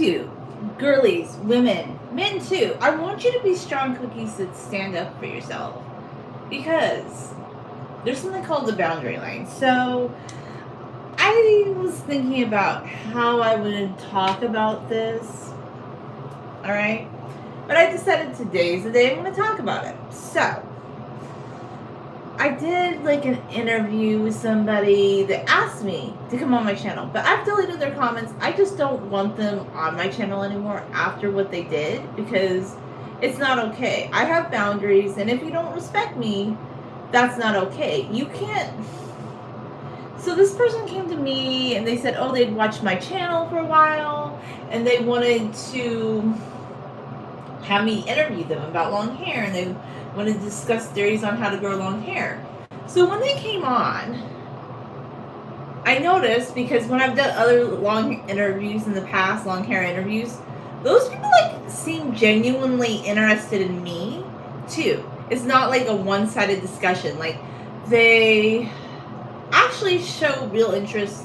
too, girlies, women, men too, I want you to be strong cookies that stand up for yourself. Because there's something called the boundary line. So I was thinking about how I would talk about this. Alright? But I decided today's the day I'm going to talk about it. So I did like an interview with somebody that asked me to come on my channel, but I've deleted their comments. I just don't want them on my channel anymore after what they did, because it's not okay. I have boundaries, and if you don't respect me, that's not okay. You can't. So this person came to me and they said, oh, they'd watched my channel for a while and they wanted to have me interview them about long hair, and they want to discuss theories on how to grow long hair. So when they came on, I noticed, because when I've done other long interviews in the past, long hair interviews, those people like seem genuinely interested in me too. It's not like a one-sided discussion. Like, they actually show real interest,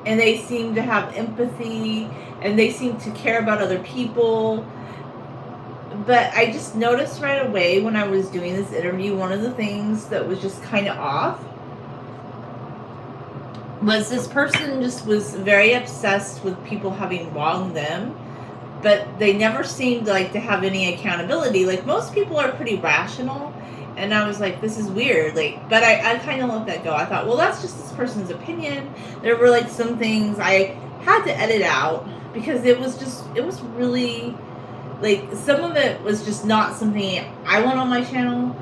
and they seem to have empathy, and they seem to care about other people. But I just noticed right away when I was doing this interview, one of the things that was just kind of off was this person just was very obsessed with people having wronged them, but they never seemed like to have any accountability. Like, most people are pretty rational, and I was like, this is weird. Like, but I kind of let that go. I thought, well, that's just this person's opinion. There were like some things I had to edit out because it was really, like, some of it was just not something I want on my channel.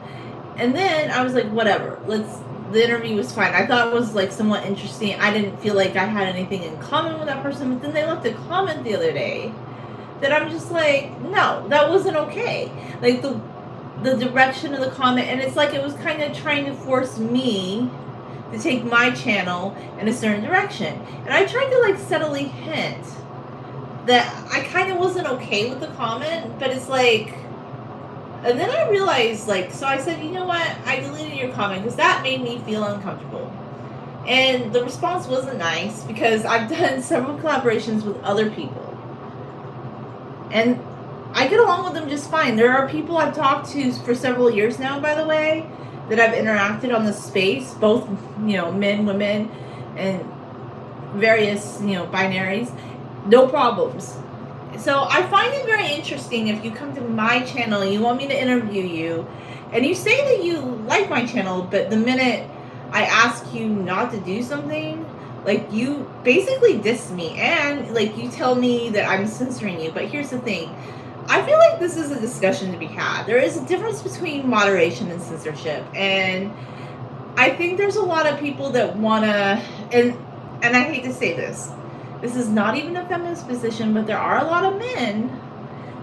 And then I was like, whatever, the interview was fine. I thought it was like somewhat interesting. I didn't feel like I had anything in common with that person. But then they left a comment the other day that I'm just like, no, that wasn't okay. Like, the direction of the comment, and it's like it was kind of trying to force me to take my channel in a certain direction. And I tried to like subtly hint that I kind of wasn't okay with the comment, but it's like, and then I realized, like, so I said, you know what, I deleted your comment because that made me feel uncomfortable. And the response wasn't nice, because I've done several collaborations with other people, and I get along with them just fine. There are people I've talked to for several years now, by the way, that I've interacted on this space, both, you know, men, women, and various, you know, binaries. No problems. So I find it very interesting if you come to my channel and you want me to interview you, and you say that you like my channel, but the minute I ask you not to do something, like, you basically diss me, and like you tell me that I'm censoring you. But here's the thing. I feel like this is a discussion to be had. There is a difference between moderation and censorship, and I think there's a lot of people that want to, and I hate to say this is not even a feminist position, but there are a lot of men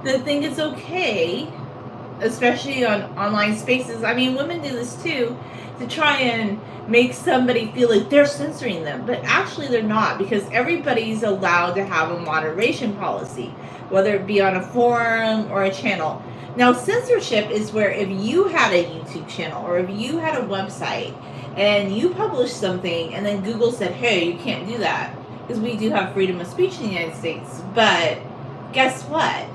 that think it's okay, especially on online spaces. I mean, women do this too, to try and make somebody feel like they're censoring them, but actually they're not, because everybody's allowed to have a moderation policy, whether it be on a forum or a channel. Now, censorship is where if you had a YouTube channel or if you had a website and you published something and then Google said, hey, you can't do that, because we do have freedom of speech in the United States. But guess what?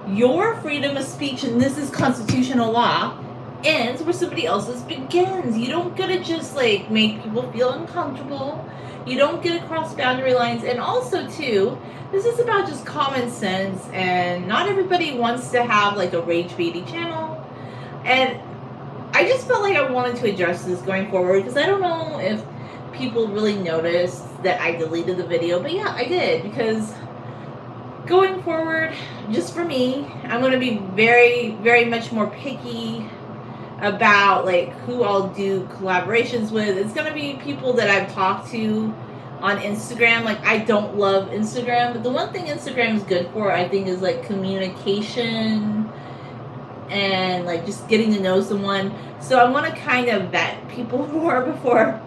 Your freedom of speech, and this is constitutional law, ends where somebody else's begins. You don't get to just like make people feel uncomfortable. You don't get to cross boundary lines. And also too, this is about just common sense, and not everybody wants to have like a rage baity channel. And I just felt like I wanted to address this going forward, because I don't know if people really noticed that I deleted the video, but yeah, I did, because going forward, just for me, I'm going to be very, very much more picky about like who I'll do collaborations with. It's going to be people that I've talked to on Instagram. Like, I don't love Instagram, but the one thing Instagram is good for, I think, is like communication and like just getting to know someone. So I want to kind of vet people more before,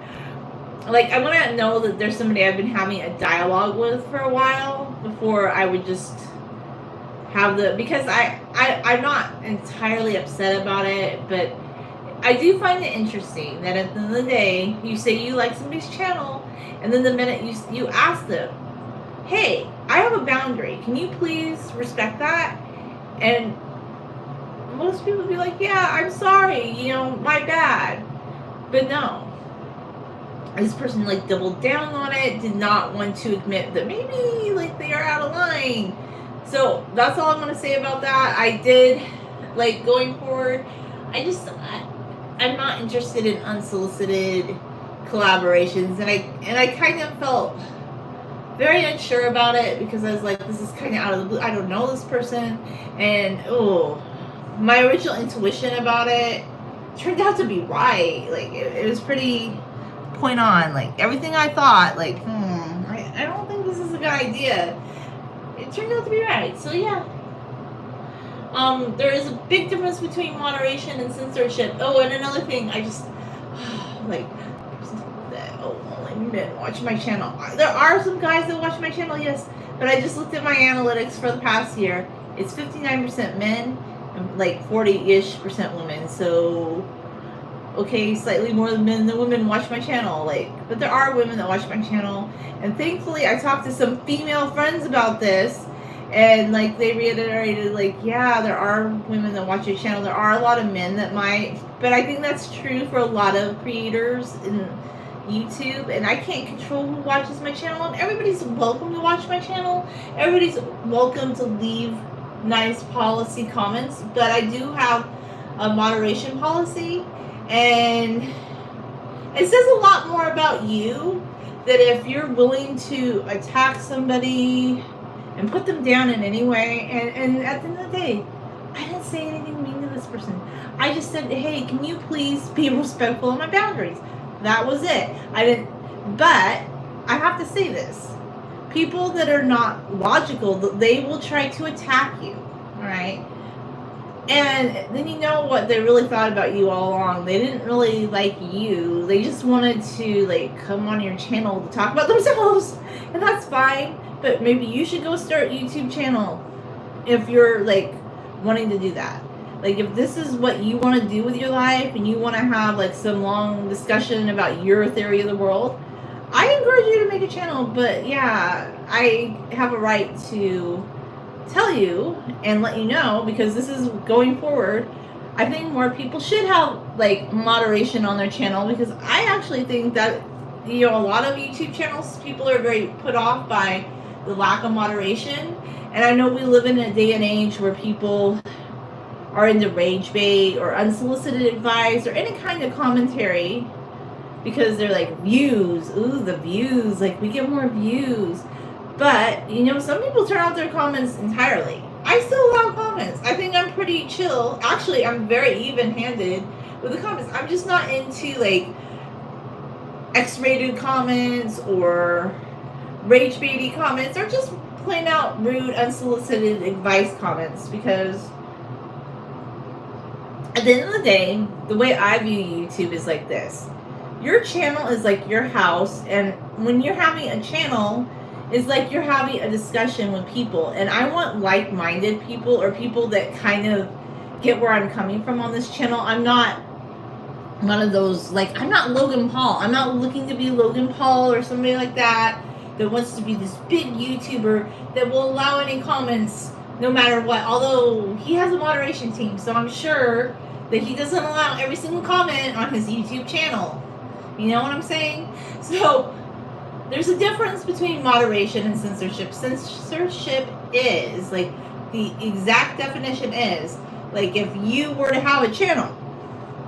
like, I want to know that there's somebody I've been having a dialogue with for a while before I would just have because I'm not entirely upset about it, but I do find it interesting that at the end of the day, you say you like somebody's channel, and then the minute you ask them, hey, I have a boundary. Can you please respect that? And most people be like, yeah, I'm sorry, you know, my bad. But no. This person like doubled down on it, did not want to admit that maybe like they are out of line. So that's all I'm gonna say about that. I did like going forward, I'm not interested in unsolicited collaborations, and I kind of felt very unsure about it because I was like, this is kind of out of the blue. I don't know this person, and my original intuition about it turned out to be right. Like it was pretty point on. Like everything I thought, like I don't think this is a good idea. It turned out to be right. So yeah. There is a big difference between moderation and censorship. Oh, and another thing, I just like only men watch my channel. There are some guys that watch my channel, yes, but I just looked at my analytics for the past year. It's 59% men and like 40-ish% women. So okay, slightly more men than women watch my channel. Like, but there are women that watch my channel, and thankfully, I talked to some female friends about this. And like they reiterated, like, yeah, there are women that watch your channel. There are a lot of men that might, but I think that's true for a lot of creators in YouTube. And I can't control who watches my channel. And everybody's welcome to watch my channel. Everybody's welcome to leave nice policy comments. But I do have a moderation policy, and it says a lot more about you that if you're willing to attack somebody and put them down in any way, and at the end of the day, I didn't say anything mean to this person. I just said, hey, can you please be respectful of my boundaries? That was it. But I have to say this. People that are not logical, they will try to attack you, all right? And then you know what they really thought about you all along. They didn't really like you. They just wanted to like come on your channel to talk about themselves, and that's fine. But maybe you should go start a YouTube channel if you're like wanting to do that. Like if this is what you want to do with your life and you want to have like some long discussion about your theory of the world, I encourage you to make a channel. But yeah, I have a right to tell you and let you know, because this is going forward. I think more people should have like moderation on their channel, because I actually think that, you know, a lot of YouTube channels, people are very put off by the lack of moderation. And I know we live in a day and age where people are into rage bait or unsolicited advice or any kind of commentary because they're like, views, ooh, the views, like we get more views. But, you know, some people turn off their comments entirely. I still allow comments. I think I'm pretty chill. Actually, I'm very even-handed with the comments. I'm just not into like X-rated comments or rage baity comments, or just plain out rude, unsolicited advice comments, because at the end of the day, the way I view YouTube is like this. Your channel is like your house, and when you're having a channel, it's like you're having a discussion with people, and I want like-minded people, or people that kind of get where I'm coming from on this channel. I'm not one of those, like, I'm not Logan Paul. I'm not looking to be Logan Paul or somebody like that wants to be this big YouTuber that will allow any comments no matter what. Although he has a moderation team, so I'm sure that he doesn't allow every single comment on his YouTube channel. You know what I'm saying? So there's a difference between moderation and censorship. Censorship is, like, the exact definition is, like, if you were to have a channel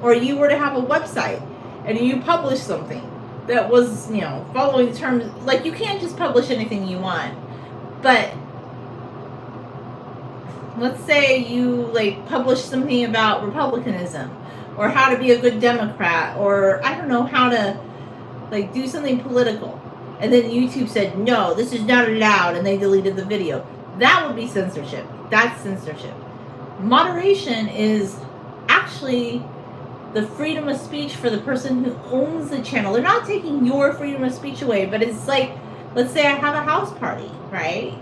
or you were to have a website and you publish something that was, you know, following the terms, like, you can't just publish anything you want. But let's say you, like, publish something about Republicanism or how to be a good Democrat, or I don't know, how to, like, do something political. And then YouTube said, no, this is not allowed, and they deleted the video. That would be censorship. That's censorship. Moderation is actually the freedom of speech for the person who owns the channel. They're not taking your freedom of speech away, but it's like, let's say I have a house party, right?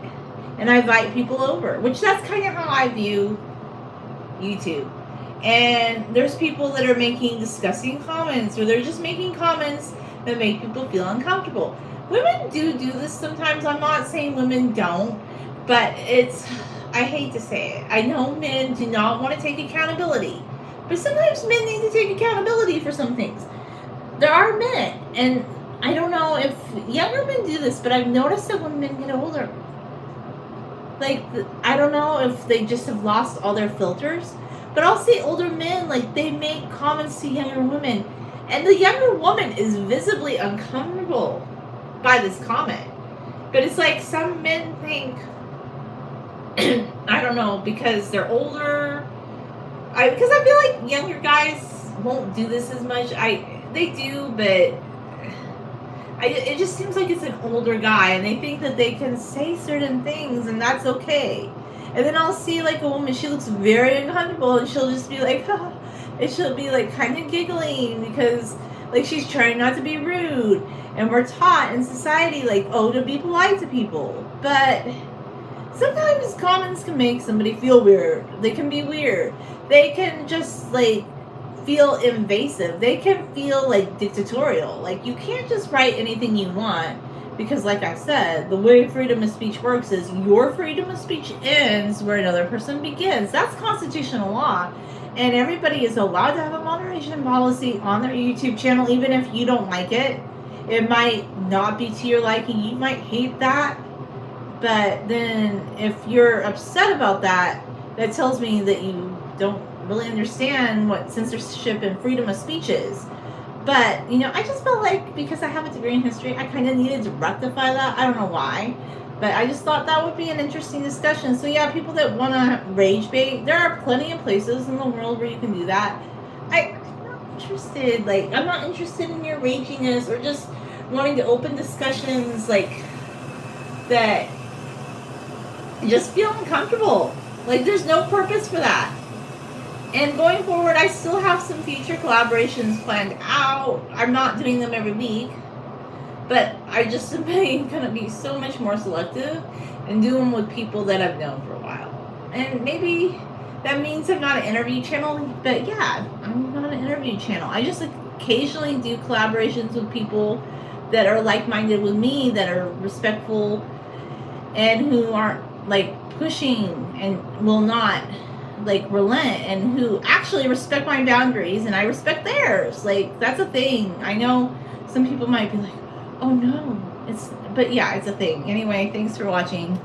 And I invite people over, which that's kind of how I view YouTube. And there's people that are making disgusting comments, or they're just making comments that make people feel uncomfortable. Women do this sometimes. I'm not saying women don't, but I hate to say it. I know men do not want to take accountability, but sometimes men need to take accountability for some things. There are men, and I don't know if younger men do this, but I've noticed that when men get older, like, I don't know if they just have lost all their filters, but I'll see older men, like, they make comments to younger women, and the younger woman is visibly uncomfortable by this comment. But it's like some men think, I don't know, because they're older. Because I feel like younger guys won't do this as much. They do, but it just seems like it's an older guy, and they think that they can say certain things, and that's okay. And then I'll see like a woman, she looks very uncomfortable, and she'll just be like, and she'll be like kind of giggling because like she's trying not to be rude. And we're taught in society like, oh, to be polite to people. But sometimes comments can make somebody feel weird. They can be weird. They can just like feel invasive. They can feel like dictatorial. Like you can't just write anything you want, because like I said, the way freedom of speech works is your freedom of speech ends where another person begins. That's constitutional law. And everybody is allowed to have a moderation policy on their YouTube channel, even if you don't like it. It might not be to your liking. You might hate that. But then if you're upset about that, that tells me that you don't really understand what censorship and freedom of speech is. But, you know, I just felt like because I have a degree in history, I kind of needed to rectify that. I don't know why. But I just thought that would be an interesting discussion. So, yeah, people that want to rage bait, there are plenty of places in the world where you can do that. I'm not interested. Like, I'm not interested in your raginess or just wanting to open discussions, like, that just feel uncomfortable. Like, there's no purpose for that. And going forward, I still have some future collaborations planned out. I'm not doing them every week, but I just am going to be so much more selective and do them with people that I've known for a while. And maybe that means I'm not an interview channel, but yeah, I'm not an interview channel. I just occasionally do collaborations with people that are like-minded with me, that are respectful, and who aren't like pushing and will not like relent, and who actually respect my boundaries and I respect theirs. Like, that's a thing. I know some people might be like, oh no, but yeah, it's a thing. Anyway, thanks for watching.